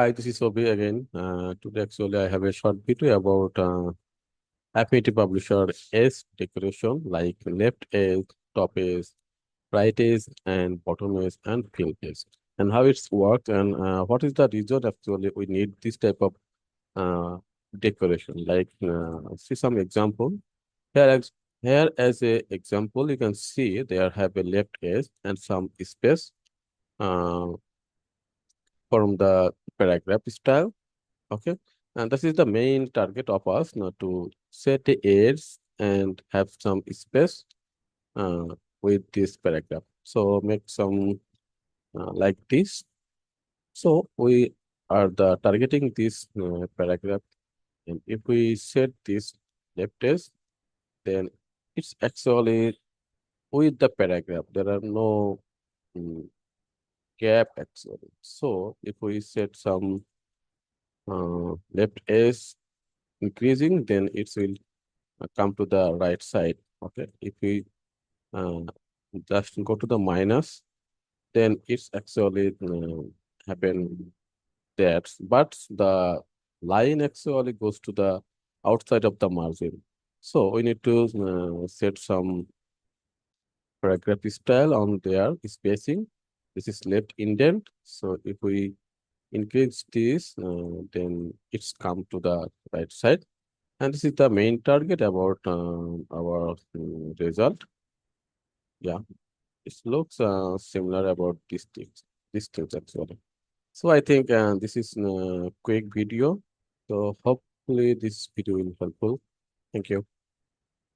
Hi, this is Obi again. Today, actually, I have a short video about Affinity Publisher S decoration, like left edge, top edge, right edge, and bottom edge, and fill edge, and how it's worked, and what is the reason actually we need this type of uh, decoration. Like, see some example here. Here, as a example, you can see there have a left edge and some space uh, from the paragraph style. Okay, and this is the main target of us now, to set the edge and have some space uh, with this paragraph. So make some like this. So we are the targeting this paragraph, and if we set this left edge, then it's actually with the paragraph. There are no mm, gap actually. So if we set some left edge increasing, then it will come to the right side. Okay, if we uh, just go to the minus, then it's actually happen that, but the line actually goes to the outside of the margin. So we need to set some paragraph style on their spacing. This is left indent. So if we increase this, then it's come to the right side. And this is the main target about our result. Yeah, it looks similar about these things actually. So I think this is a quick video. So hopefully this video will helpful. Thank you.